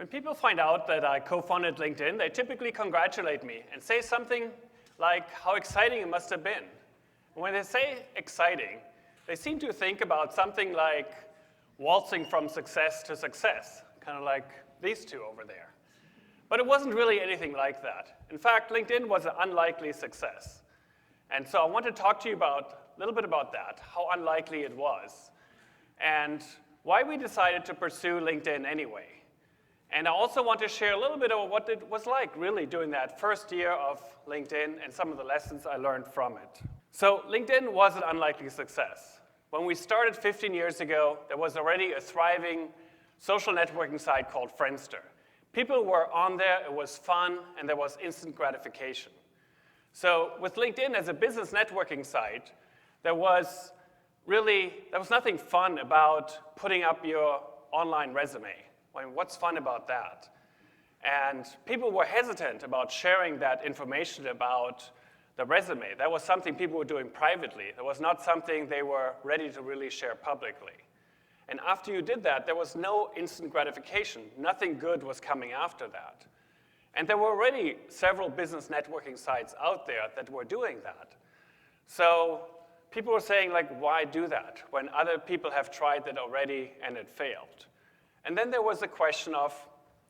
When people find out that I co-founded LinkedIn, they typically congratulate me and say something like how exciting it must have been. And when they say exciting, they seem to think about something like waltzing from success to success, kind of like these two over there. But it wasn't really anything like that. In fact, LinkedIn was an unlikely success. And so I want to talk to you about a little bit about that, how unlikely it was, and why we decided to pursue LinkedIn anyway. And I also want to share a little bit of what it was like really doing that first year of LinkedIn and some of the lessons I learned from it. So LinkedIn was an unlikely success. When we started 15 years ago, there was already a thriving social networking site called Friendster. People were on there, it was fun, and there was instant gratification. So with LinkedIn as a business networking site, there was nothing fun about putting up your online resume. I mean, what's fun about that? And people were hesitant about sharing that information about the resume. That was something people were doing privately. That was not something they were ready to really share publicly. And after you did that, there was no instant gratification. Nothing good was coming after that. And there were already several business networking sites out there that were doing that. So people were saying, like, why do that when other people have tried that already and it failed? And then there was the question of,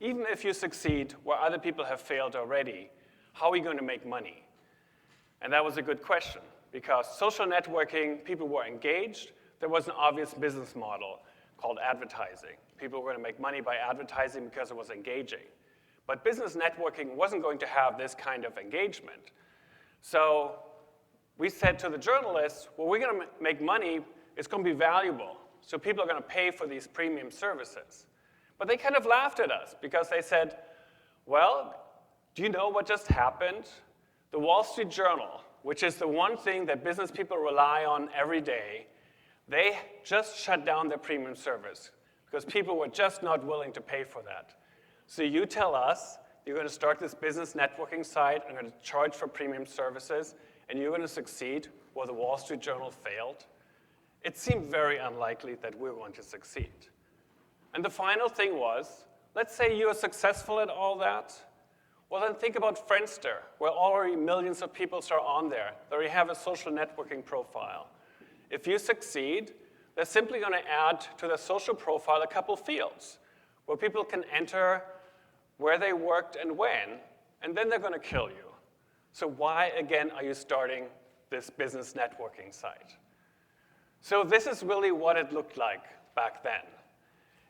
even if you succeed where other people have failed already, how are you going to make money? And that was a good question, because social networking, people were engaged. There was an obvious business model called advertising. People were going to make money by advertising because it was engaging. But business networking wasn't going to have this kind of engagement. So we said to the journalists, well, we're going to make money. It's going to be valuable. So people are going to pay for these premium services. But they kind of laughed at us because they said, well, do you know what just happened? The Wall Street Journal, which is the one thing that business people rely on every day, they just shut down their premium service because people were just not willing to pay for that. So you tell us you're going to start this business networking site and going to charge for premium services, and you're going to succeed where the Wall Street Journal failed? It seemed very unlikely that we were going to succeed. And the final thing was, let's say you're successful at all that. Well, then think about Friendster, where already millions of people are on there. They already have a social networking profile. If you succeed, they're simply going to add to the social profile a couple fields where people can enter where they worked and when, and then they're going to kill you. So why, again, are you starting this business networking site? So this is really what it looked like back then.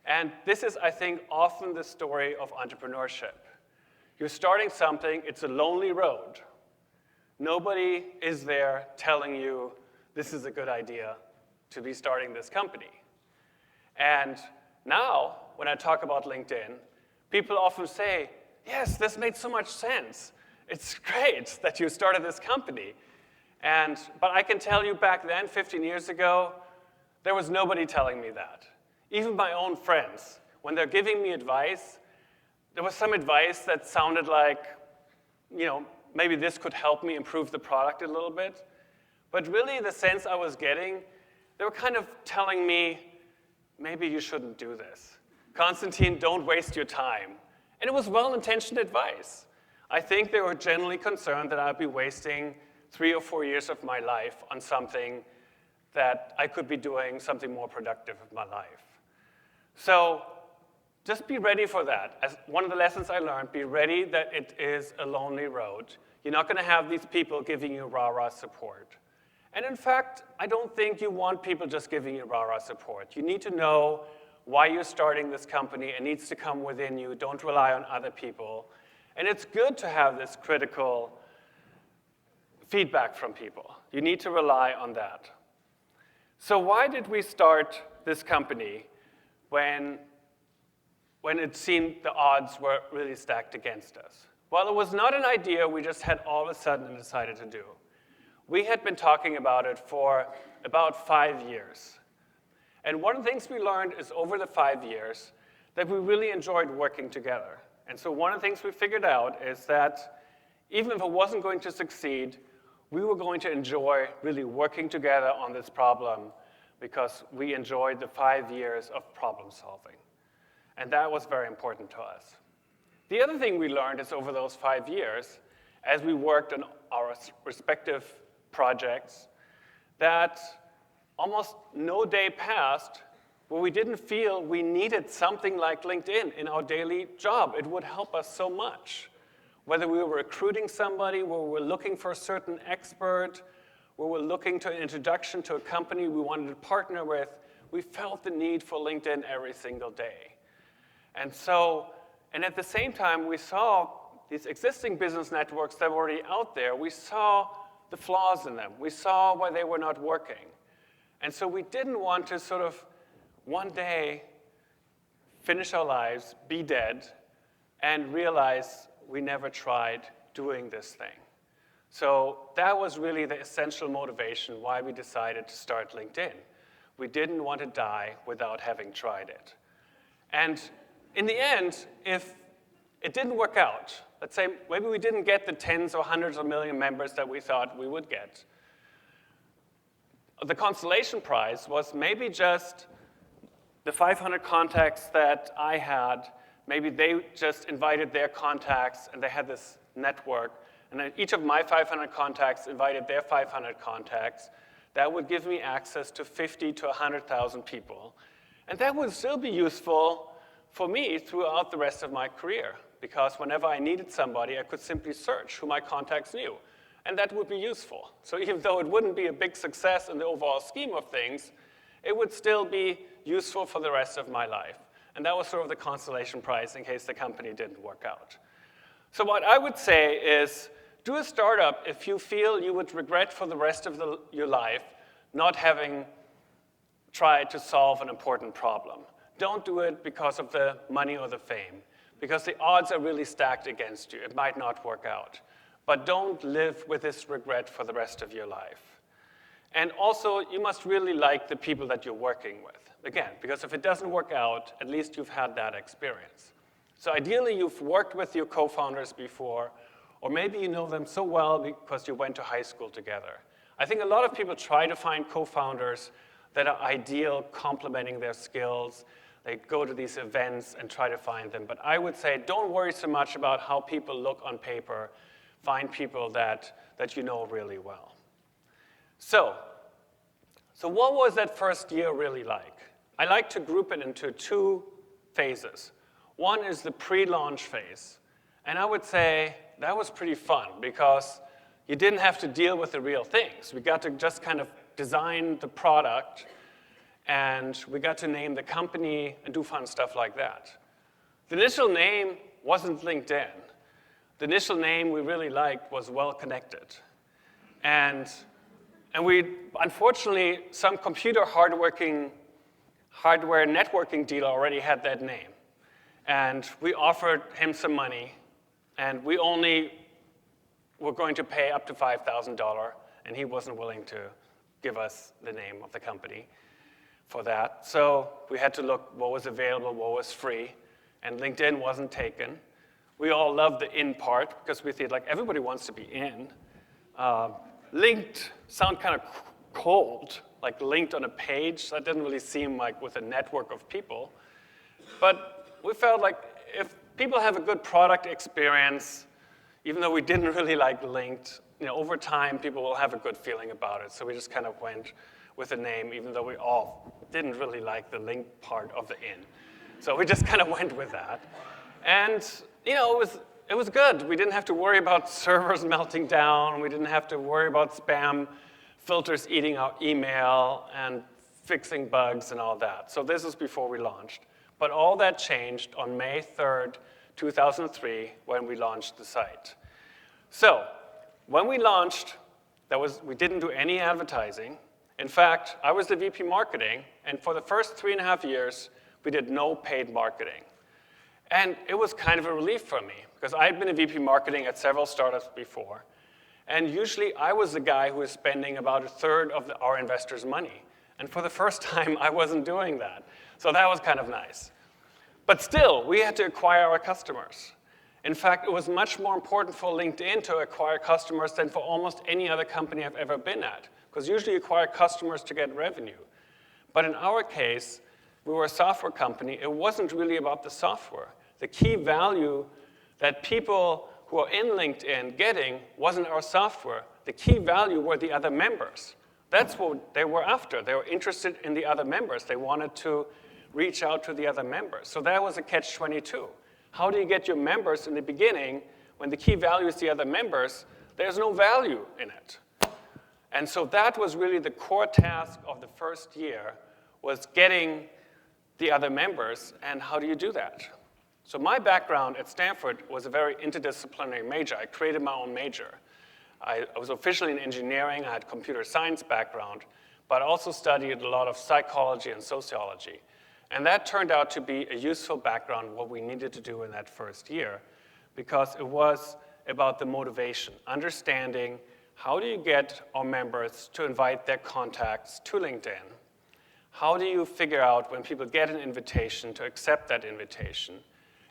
And this is, I think, often the story of entrepreneurship. You're starting something, it's a lonely road. Nobody is there telling you this is a good idea to be starting this company. And now, when I talk about LinkedIn, people often say, yes, this made so much sense. It's great that you started this company. But I can tell you back then, 15 years ago, there was nobody telling me that. Even my own friends, when they're giving me advice, there was some advice that sounded like, maybe this could help me improve the product a little bit. But really, the sense I was getting, they were kind of telling me, maybe you shouldn't do this. Konstantin, don't waste your time. And it was well-intentioned advice. I think they were generally concerned that I'd be wasting 3 or 4 years of my life on something that I could be doing something more productive with my life. So just be ready for that. As one of the lessons I learned, be ready that it is a lonely road. You're not going to have these people giving you rah-rah support. And in fact, I don't think you want people just giving you rah-rah support. You need to know why you're starting this company. It needs to come within you. Don't rely on other people. And it's good to have this critical feedback from people. You need to rely on that. So why did we start this company when it seemed the odds were really stacked against us? Well, it was not an idea we just had all of a sudden decided to do. We had been talking about it for about 5 years. And one of the things we learned is over the 5 years that we really enjoyed working together. And so one of the things we figured out is that even if it wasn't going to succeed, we were going to enjoy really working together on this problem because we enjoyed the 5 years of problem solving. And that was very important to us. The other thing we learned is over those 5 years, as we worked on our respective projects, that almost no day passed where we didn't feel we needed something like LinkedIn in our daily job. It would help us so much. Whether we were recruiting somebody, where we were looking for a certain expert, where we were looking to an introduction to a company we wanted to partner with, we felt the need for LinkedIn every single day. And at the same time, we saw these existing business networks that were already out there. We saw the flaws in them. We saw why they were not working. And so we didn't want to sort of one day finish our lives, be dead, and realize we never tried doing this thing. So that was really the essential motivation why we decided to start LinkedIn. We didn't want to die without having tried it. And in the end, if it didn't work out, let's say maybe we didn't get the tens or hundreds of million members that we thought we would get, the consolation prize was maybe just the 500 contacts that I had, maybe they just invited their contacts and they had this network, and then each of my 500 contacts invited their 500 contacts. That would give me access to 50 to 100,000 people. And that would still be useful for me throughout the rest of my career, because whenever I needed somebody, I could simply search who my contacts knew. And that would be useful. So even though it wouldn't be a big success in the overall scheme of things, it would still be useful for the rest of my life. And that was sort of the consolation prize in case the company didn't work out. So what I would say is, do a startup if you feel you would regret for the rest of your life not having tried to solve an important problem. Don't do it because of the money or the fame, because the odds are really stacked against you. It might not work out. But don't live with this regret for the rest of your life. And also, you must really like the people that you're working with. Again, because if it doesn't work out, at least you've had that experience. So ideally, you've worked with your co-founders before, or maybe you know them so well because you went to high school together. I think a lot of people try to find co-founders that are ideal, complementing their skills. They go to these events and try to find them. But I would say, don't worry so much about how people look on paper. Find people that you know really well. So what was that first year really like? I like to group it into 2 phases. One is the pre-launch phase. And I would say that was pretty fun because you didn't have to deal with the real things. We got to just kind of design the product, and we got to name the company and do fun stuff like that. The initial name wasn't LinkedIn. The initial name we really liked was Well Connected. And we, unfortunately, some computer hardware networking dealer already had that name. And we offered him some money, and we only were going to pay up to $5,000, and he wasn't willing to give us the name of the company for that. So we had to look what was available, what was free, and LinkedIn wasn't taken. We all loved the in part because we thought, like, everybody wants to be in. Linked sound kind of cold, like linked on a page. That didn't really seem like with a network of people. But we felt like if people have a good product experience, even though we didn't really like linked, over time, people will have a good feeling about it. So we just kind of went with the name, even though we all didn't really like the link part of the in. So we just kind of went with that. And it was good. We didn't have to worry about servers melting down. We didn't have to worry about spam filters eating our email and fixing bugs and all that. So this is before we launched. But all that changed on May 3rd, 2003, when we launched the site. So when we launched, we didn't do any advertising. In fact, I was the VP marketing, and for the first 3.5 years, we did no paid marketing. And it was kind of a relief for me, because I'd been a VP marketing at several startups before. And usually, I was the guy who was spending about 1/3 of our investors' money. And for the first time, I wasn't doing that. So that was kind of nice. But still, we had to acquire our customers. In fact, it was much more important for LinkedIn to acquire customers than for almost any other company I've ever been at, because usually you acquire customers to get revenue. But in our case, we were a software company, it wasn't really about the software. The key value that people who are in LinkedIn getting wasn't our software. The key value were the other members. That's what they were after. They were interested in the other members. They wanted to reach out to the other members. So that was a catch-22. How do you get your members in the beginning when the key value is the other members? There's no value in it. And so that was really the core task of the first year, was getting the other members, and how do you do that? So my background at Stanford was a very interdisciplinary major. I created my own major. I was officially in engineering, I had computer science background, but I also studied a lot of psychology and sociology. And that turned out to be a useful background, what we needed to do in that first year, because it was about the motivation, understanding how do you get our members to invite their contacts to LinkedIn? How do you figure out when people get an invitation to accept that invitation?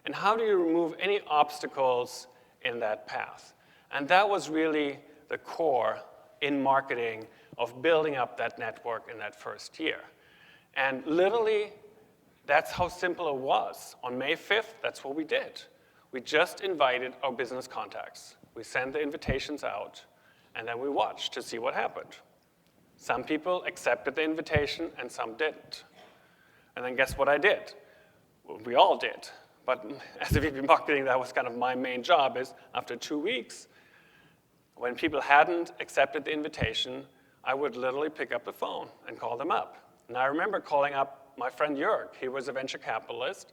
And how do you remove any obstacles in that path? And that was really the core in marketing of building up that network in that first year. And literally, that's how simple it was. On May 5th, that's what we did. We just invited our business contacts. We sent the invitations out, and then we watched to see what happened. Some people accepted the invitation, and some didn't. And then guess what I did? Well, we all did. But as a VP marketing, that was kind of my main job, is after 2 weeks, when people hadn't accepted the invitation, I would literally pick up the phone and call them up. And I remember calling up my friend Jörg. He was a venture capitalist.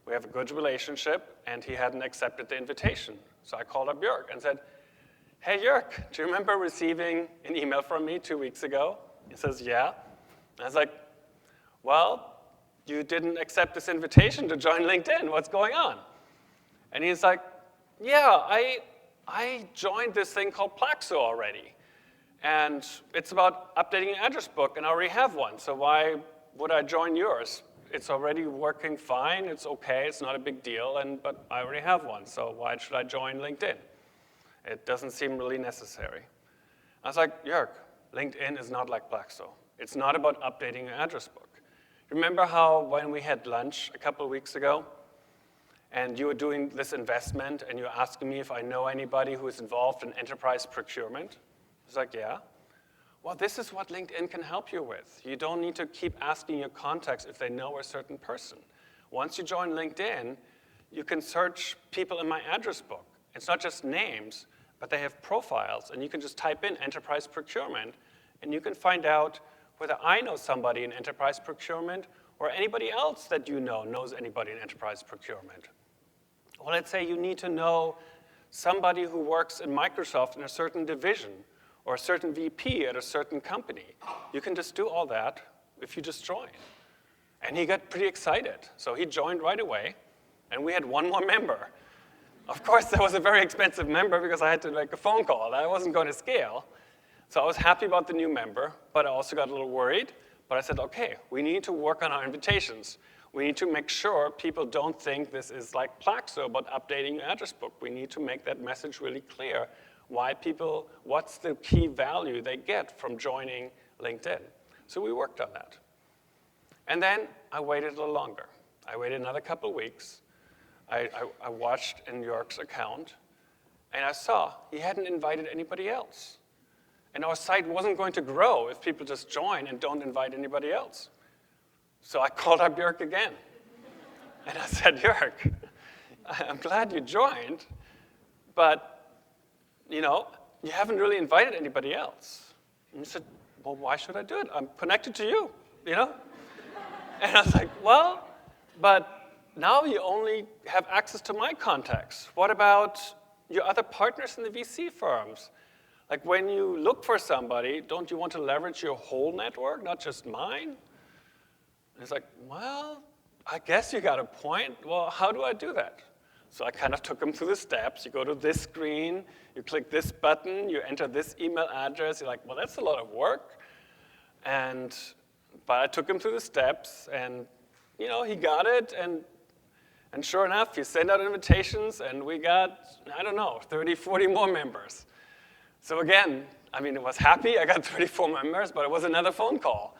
We have a good relationship, and he hadn't accepted the invitation. So I called up Jörg and said, hey, Jörg, do you remember receiving an email from me 2 weeks ago? He says, yeah. And I was like, well, you didn't accept this invitation to join LinkedIn. What's going on? And he's like, yeah, I joined this thing called Plaxo already. And it's about updating your address book, and I already have one. So why would I join yours? It's already working fine. It's OK. It's not a big deal. But I already have one. So why should I join LinkedIn? It doesn't seem really necessary. I was like, Jörg, LinkedIn is not like Plaxo. It's not about updating your address book. Remember how when we had lunch a couple of weeks ago, and you were doing this investment, and you were asking me if I know anybody who is involved in enterprise procurement? I was like, yeah. Well, this is what LinkedIn can help you with. You don't need to keep asking your contacts if they know a certain person. Once you join LinkedIn, you can search people in my address book. It's not just names, but they have profiles, and you can just type in enterprise procurement, and you can find out whether I know somebody in enterprise procurement or anybody else that you know knows anybody in enterprise procurement. Or let's say you need to know somebody who works in Microsoft in a certain division or a certain VP at a certain company. You can just do all that if you just join. And he got pretty excited. So he joined right away, and we had one more member. Of course, that was a very expensive member because I had to make a phone call. That wasn't going to scale. So I was happy about the new member, but I also got a little worried. But I said, OK, we need to work on our invitations. We need to make sure people don't think this is like Plaxo about updating your address book. We need to make that message really clear. Why people, what's the key value they get from joining LinkedIn? So we worked on that. And then I waited a little longer. I waited another couple of weeks. I watched in Jörg's account, and I saw he hadn't invited anybody else. And our site wasn't going to grow if people just join and don't invite anybody else. So I called up Jörg again. And I said, Jörg, I'm glad you joined, but you haven't really invited anybody else. And he said, well, why should I do it? I'm connected to you, And I was like, well, but now you only have access to my contacts. What about your other partners in the VC firms? Like when you look for somebody, don't you want to leverage your whole network, not just mine? And he's like, well, I guess you got a point. Well, how do I do that? So I kind of took him through the steps. You go to this screen, you click this button, you enter this email address. You're like, well, that's a lot of work. But I took him through the steps, and he got it. And sure enough, he sent out invitations, and we got, 30, 40 more members. So again, I was happy. I got 34 members, but it was another phone call.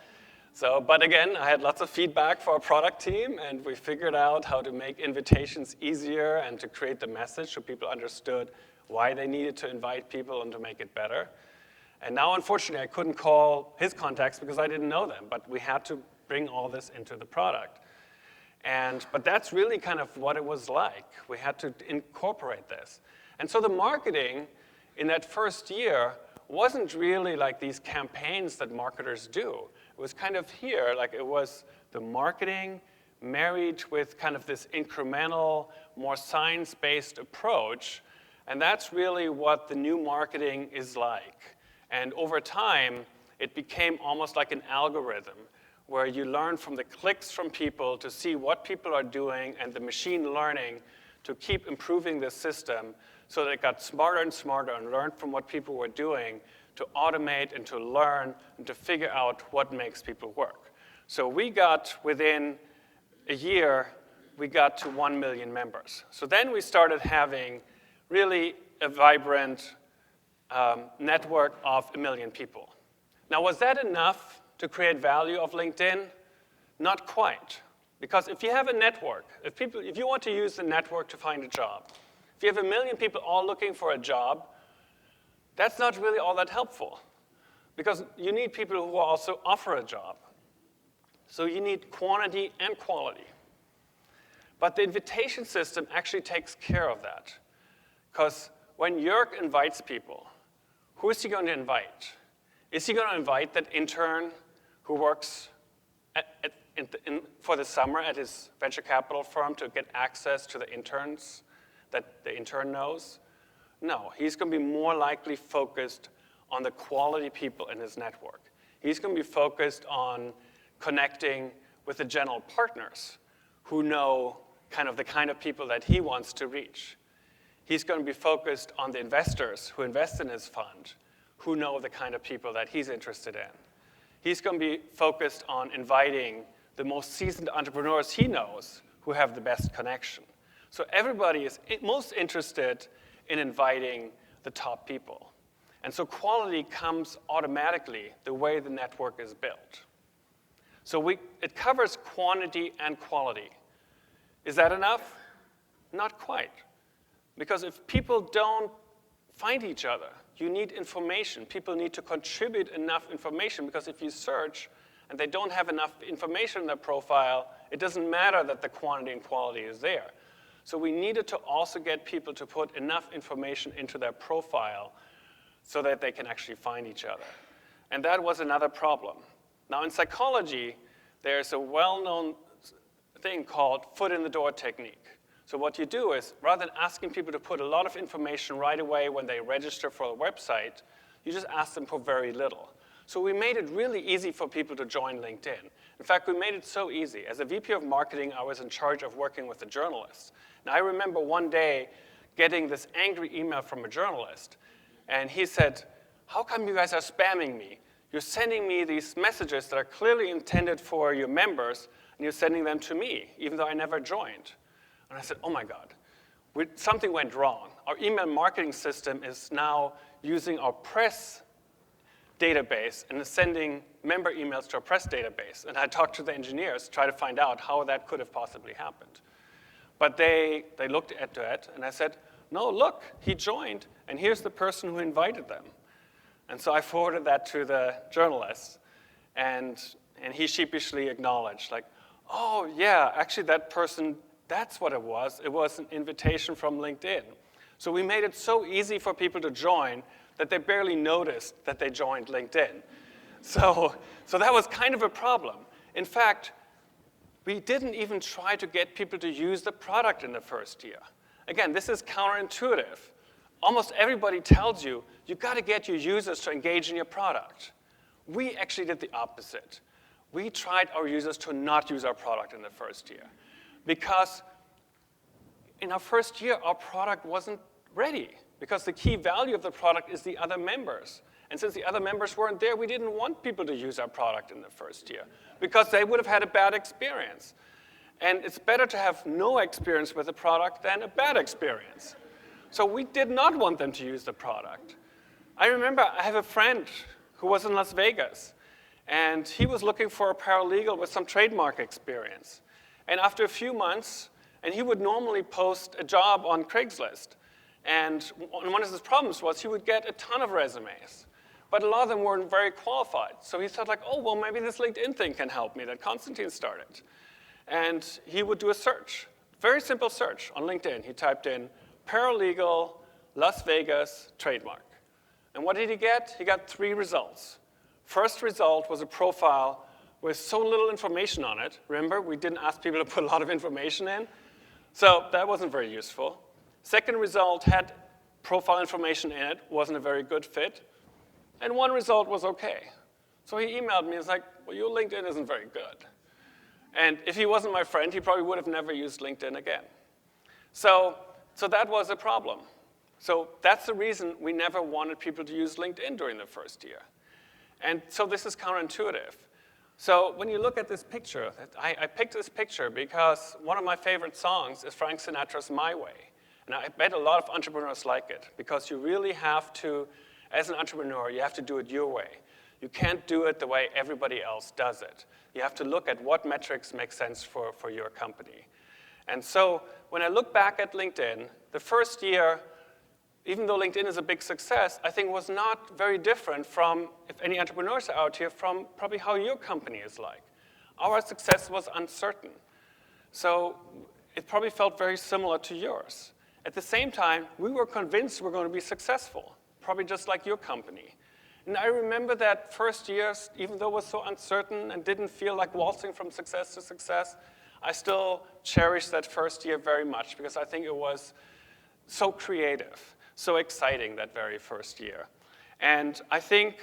But again, I had lots of feedback for our product team, and we figured out how to make invitations easier and to create the message so people understood why they needed to invite people and to make it better. And now, unfortunately, I couldn't call his contacts because I didn't know them, but we had to bring all this into the product. But that's really kind of what it was like. We had to incorporate this. And so the marketing in that first year wasn't really like these campaigns that marketers do. It was kind of here, like it was the marketing married with kind of this incremental, more science-based approach. And that's really what the new marketing is like. And over time, it became almost like an algorithm where you learn from the clicks from people to see what people are doing and the machine learning to keep improving the system so that it got smarter and smarter and learned from what people were doing to automate and to learn and to figure out what makes people work. So we got, within a year, we got to 1 million members. So then we started having really a vibrant network of 1 million people. Now, was that enough to create value of LinkedIn? Not quite. Because if you have a network, if you want to use the network to find a job, if you have 1 million people all looking for a job, that's not really all that helpful. Because you need people who also offer a job. So you need quantity and quality. But the invitation system actually takes care of that. Because when Jörg invites people, who is he going to invite? Is he going to invite that intern who works for the summer at his venture capital firm to get access to the interns that the intern knows? No, he's going to be more likely focused on the quality people in his network. He's going to be focused on connecting with the general partners who know kind of the kind of people that he wants to reach. He's going to be focused on the investors who invest in his fund, who know the kind of people that he's interested in. He's going to be focused on inviting the most seasoned entrepreneurs he knows who have the best connection. So everybody is most interested in inviting the top people. And so quality comes automatically the way the network is built. So it covers quantity and quality. Is that enough? Not quite. Because if people don't find each other, you need information. People need to contribute enough information, because if you search and they don't have enough information in their profile, it doesn't matter that the quantity and quality is there. So we needed to also get people to put enough information into their profile so that they can actually find each other. And that was another problem. Now in psychology, there's a well-known thing called foot in the door technique. So what you do is, rather than asking people to put a lot of information right away when they register for a website, you just ask them for very little. So we made it really easy for people to join LinkedIn. In fact, we made it so easy. As a VP of marketing, I was in charge of working with the journalists. Now, I remember one day getting this angry email from a journalist, and he said, "How come you guys are spamming me? You're sending me these messages that are clearly intended for your members, and you're sending them to me, even though I never joined." And I said, oh my God, something went wrong. Our email marketing system is now using our press database and is sending member emails to our press database. And I talked to the engineers to try to find out how that could have possibly happened. But they looked at it, and I said, no, look, he joined, and here's the person who invited them. And so I forwarded that to the journalist, and he sheepishly acknowledged, like, oh yeah, actually that person, that's what it was. It was an invitation from LinkedIn. So we made it so easy for people to join that they barely noticed that they joined LinkedIn. So that was kind of a problem. In fact, we didn't even try to get people to use the product in the first year. Again, this is counterintuitive. Almost everybody tells you, you've got to get your users to engage in your product. We actually did the opposite. We tried our users to not use our product in the first year, because in our first year, our product wasn't ready, because the key value of the product is the other members. And since the other members weren't there, we didn't want people to use our product in the first year, because they would have had a bad experience. And it's better to have no experience with a product than a bad experience. So we did not want them to use the product. I remember I have a friend who was in Las Vegas, And he was looking for a paralegal with some trademark experience. And after a few months, and he would normally post a job on Craigslist. And one of his problems was he would get a ton of resumes, but a lot of them weren't very qualified. So he thought like, oh, well, maybe this LinkedIn thing can help me that Konstantin started. And he would do a search, very simple search on LinkedIn. He typed in paralegal, Las Vegas, trademark. And what did he get? He got 3 results. First result was a profile with so little information on it. Remember, we didn't ask people to put a lot of information in. So that wasn't very useful. Second result had profile information in it, wasn't a very good fit. And one result was okay. So he emailed me, he's like, well, your LinkedIn isn't very good. And if he wasn't my friend, he probably would have never used LinkedIn again. So that was a problem. So that's the reason we never wanted people to use LinkedIn during the first year. And so this is counterintuitive. So when you look at this picture, I picked this picture because one of my favorite songs is Frank Sinatra's My Way. And I bet a lot of entrepreneurs like it because you really have to, as an entrepreneur, you have to do it your way. You can't do it the way everybody else does it. You have to look at what metrics make sense for your company. And so when I look back at LinkedIn, the first year, even though LinkedIn is a big success, I think was not very different from, if any entrepreneurs are out here, from probably how your company is like. Our success was uncertain. So it probably felt very similar to yours. At the same time, we were convinced we're going to be successful, probably just like your company. And I remember that first year, even though it was so uncertain and didn't feel like waltzing from success to success, I still cherish that first year very much because I think it was so creative, so exciting that very first year. And I think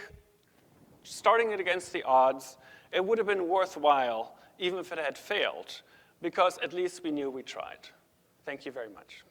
starting it against the odds, it would have been worthwhile even if it had failed, because at least we knew we tried. Thank you very much.